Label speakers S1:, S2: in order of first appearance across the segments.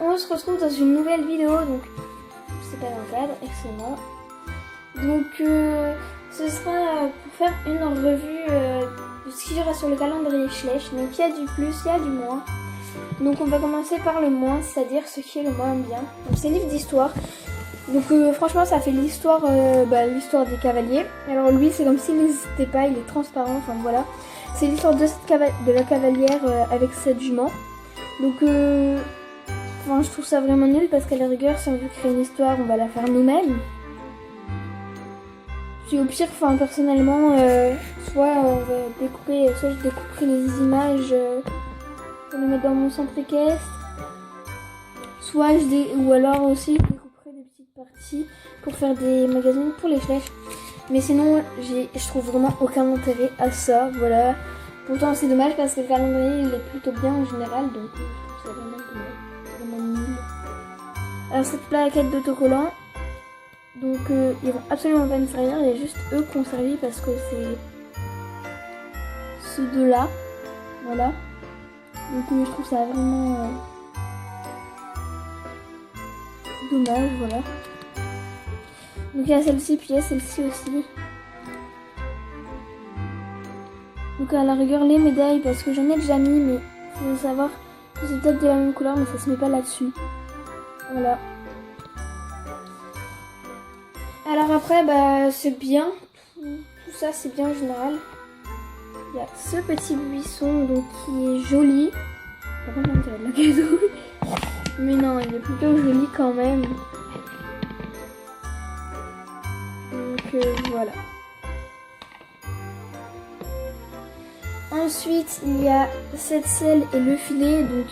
S1: on se retrouve dans une nouvelle vidéo, donc c'est pas un cadre, excellent. Donc ce sera pour faire une revue de ce qu'il y aura sur le calendrier Schleich. Donc il y a du plus, il y a du moins. Donc on va commencer par le moins, c'est-à-dire ce qui est le moins bien. Donc c'est un livre d'histoire. Donc franchement ça fait l'histoire l'histoire des cavaliers. Alors lui c'est comme s'il n'existait pas, il est transparent, enfin voilà. C'est l'histoire de la cavalière avec cette jument. Donc je trouve ça vraiment nul parce qu'à la rigueur si on veut créer une histoire on va la faire nous-mêmes. Puis au pire, personnellement, soit je découperai les images pour les mettre dans mon centre équestre, ou alors aussi je découperai des petites parties pour faire des magazines pour les Schleich. Mais sinon, je trouve vraiment aucun intérêt à ça, voilà. Pourtant c'est dommage parce que le calendrier il est plutôt bien en général, donc je trouve ça vraiment nul. Alors cette plaquette d'autocollant, donc ils vont absolument pas me servir, il y a juste eux qui ont servi parce que c'est ceux de là, voilà. Donc je trouve ça vraiment dommage, voilà. Donc il y a celle-ci, puis il y a celle-ci aussi. Donc à la rigueur les médailles, parce que j'en ai déjà mis, mais il faut savoir que c'est peut-être de la même couleur, mais ça se met pas là-dessus. Voilà. Alors après, c'est bien, tout ça c'est bien en général. Il y a ce petit buisson donc qui est joli. Par contre, on dirait de la gazouille. Mais non, il est plutôt joli quand même. Donc voilà. Ensuite, il y a cette selle et le filet. Donc,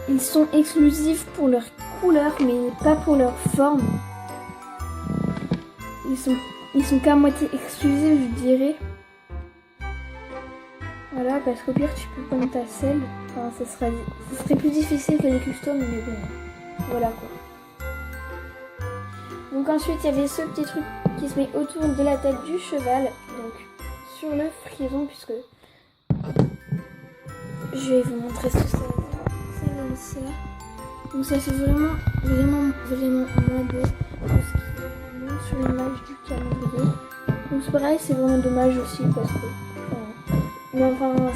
S1: ils sont exclusifs pour leur couleur, mais pas pour leur forme. Ils sont qu'à moitié exclusifs, je dirais. Voilà, parce qu'au pire, tu peux prendre ta selle. Enfin, ce serait plus difficile que les customs, mais bon. Voilà quoi. Donc ensuite, il y avait ce petit truc qui se met autour de la tête du cheval. Donc, sur le frison, puisque... Je vais vous montrer ce que ça donne ça. Donc ça fait vraiment moins beau que ce qui est sur l'image du calendrier. Donc c'est pareil, c'est vraiment dommage aussi parce que...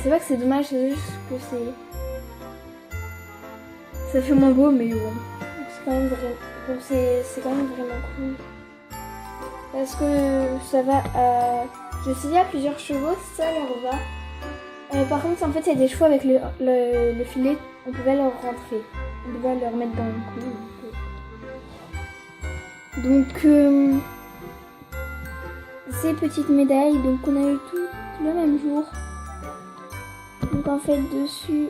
S1: c'est pas que c'est dommage, c'est juste que ça fait moins beau, mais bon. C'est quand même vraiment cool. Parce que ça va à... Je sais, il y a plusieurs chevaux, ça leur va. Par contre, en fait, il y a des chevaux avec le filet, on pouvait leur rentrer. On pouvait leur mettre dans le cou. Donc, ces petites médailles, donc on a eu tout le même jour. Donc en fait, dessus...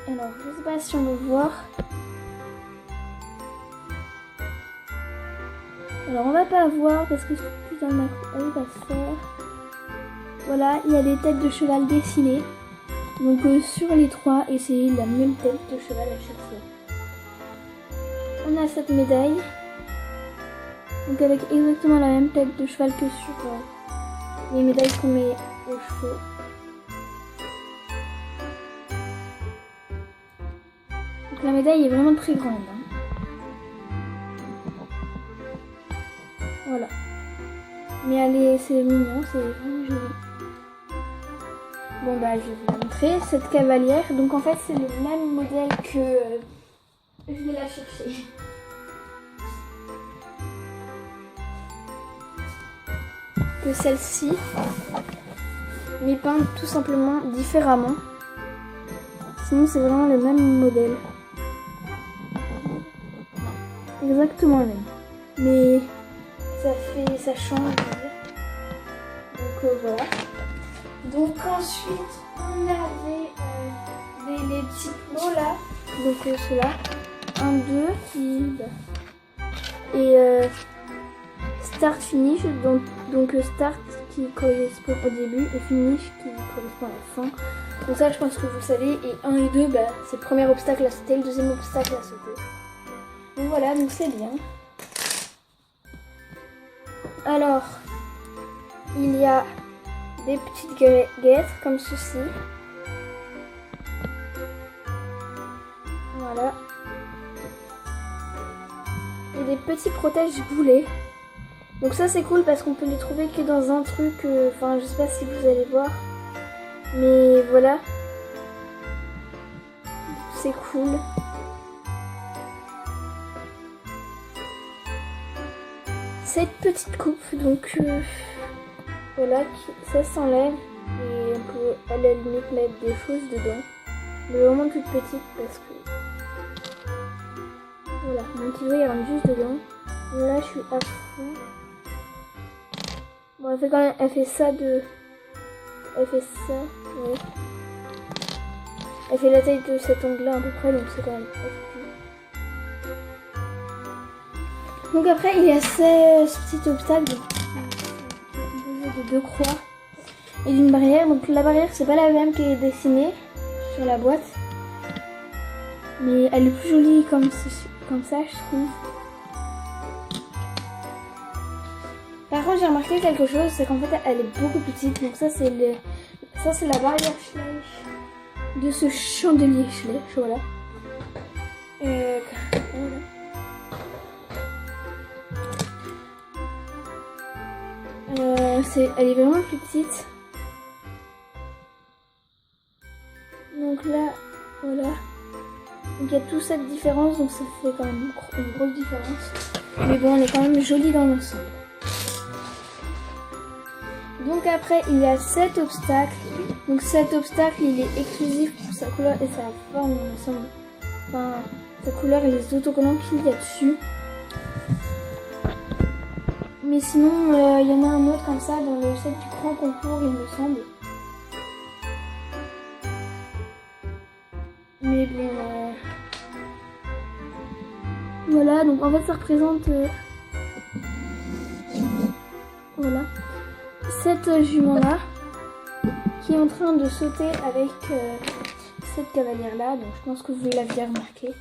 S1: Alors, je sais pas si on veut voir. Alors, on va pas voir parce que c'est plus dans le macro. Ah oui, va se faire. Voilà, il y a des têtes de cheval dessinées. Donc sur les trois, et c'est la même tête de cheval à chaque fois. On a cette médaille. Donc avec exactement la même tête de cheval que sur les médailles qu'on met aux chevaux. Donc la médaille est vraiment très grande. Voilà. Mais c'est mignon, c'est vraiment joli. Bon je vais vous montrer cette cavalière. Donc en fait c'est le même modèle que je vais la chercher. Que celle-ci, mais peinte tout simplement différemment. Sinon c'est vraiment le même modèle. Exactement le même. Mais ça change. Donc voilà. Donc ensuite on avait les petits plots là, donc ceux-là, 1, 2 qui et start finish, donc start qui correspond au début et finish qui correspond à la fin. Donc ça je pense que vous le savez, et 1 et 2 c'est le premier obstacle à sauter, le deuxième obstacle à sauter. Donc voilà, donc c'est bien. Alors il y a des petites guêtres comme ceci. Voilà. Et des petits protège-boulets. Donc ça c'est cool parce qu'on peut les trouver que dans un truc, enfin je sais pas si vous allez voir. Mais voilà. C'est cool. Cette petite coupe, donc voilà, ça s'enlève et on peut à la limite mettre des choses dedans. Mais vraiment toute petite parce que voilà, mon kilo il rentre juste dedans. Là je suis à fond. Bon, elle fait ça, ouais. Elle fait la taille de cet ongle-là à peu près, donc c'est quand même assez. Donc après, il y a ce petit obstacle composé de 2 croix et d'une barrière. Donc la barrière, c'est pas la même qui est dessinée sur la boîte, mais elle est plus jolie comme ça, je trouve. Par contre, j'ai remarqué quelque chose, c'est qu'en fait, elle est beaucoup plus petite. Donc ça, c'est la barrière Schleich de ce chandelier Schleich, voilà. Voilà. Elle est vraiment plus petite. Donc là, voilà. Donc il y a toute cette différence, donc ça fait quand même une grosse différence. Mais bon, elle est quand même jolie dans l'ensemble. Donc après, il y a cet obstacle. Donc cet obstacle, il est exclusif pour sa couleur et sa forme, il me semble. Enfin, sa couleur et les autocollants qu'il y a dessus. Mais sinon, il y en a un autre comme ça dans le set du grand concours, il me semble. Mais bon, voilà, donc en fait ça représente voilà, cette jument là qui est en train de sauter avec cette cavalière là, donc je pense que vous l'aviez remarqué.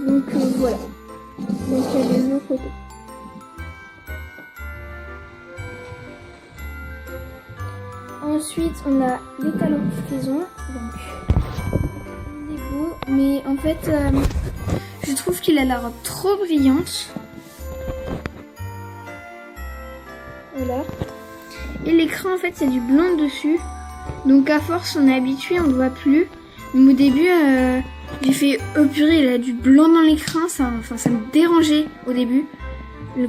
S1: Donc voilà, donc il y a les deux côtés. Ensuite, on a les talons frison, donc il est beau, mais en fait, je trouve qu'il a la robe trop brillante. Voilà. Et l'écran, en fait, il y a du blanc dessus, donc à force, on est habitué, on ne voit plus. Mais au début, j'ai fait oh purée, il a du blanc dans l'écran, ça me dérangeait au début.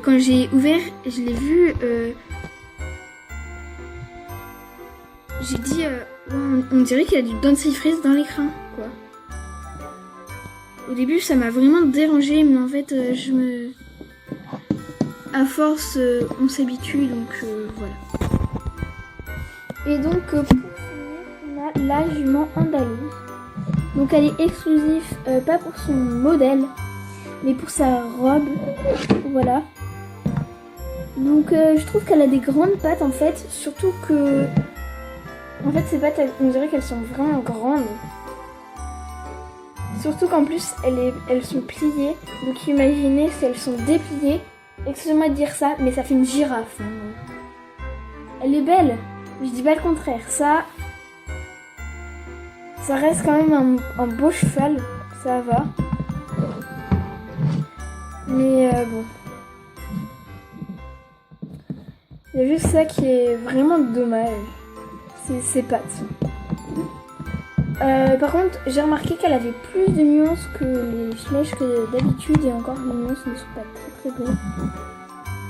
S1: Quand j'ai ouvert, je l'ai vu. J'ai dit, on dirait qu'il y a du dentifrice dans l'écran, quoi. Au début, ça m'a vraiment dérangé, mais en fait, à force, on s'habitue, donc voilà. Et donc, pour finir, on a la jument andalouse. Donc, elle est exclusive, pas pour son modèle, mais pour sa robe, voilà. Donc, je trouve qu'elle a des grandes pattes, en fait, surtout que... En fait, ces pattes, on dirait qu'elles sont vraiment grandes. Surtout qu'en plus, elles sont pliées. Donc imaginez si elles sont dépliées. Excusez-moi de dire ça, mais ça fait une girafe. Elle est belle. Je dis pas le contraire. Ça reste quand même un beau cheval. Ça va. Mais bon. Il y a juste ça qui est vraiment dommage. C'est ses pattes. Par contre, j'ai remarqué qu'elle avait plus de nuances que les Schleich que d'habitude, et encore les nuances ne sont pas très très belles.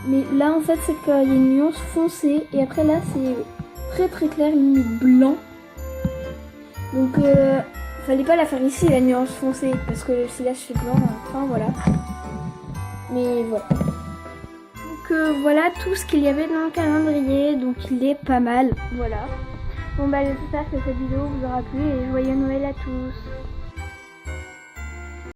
S1: Mais là en fait c'est qu'il y a une nuance foncée et après là c'est très très clair, limite blanc. Donc fallait pas la faire ici la nuance foncée parce que si là je fais blanc, enfin voilà. Mais voilà. Donc voilà tout ce qu'il y avait dans le calendrier, donc il est pas mal, voilà. Bon bah j'espère que cette vidéo vous aura plu et joyeux Noël à tous.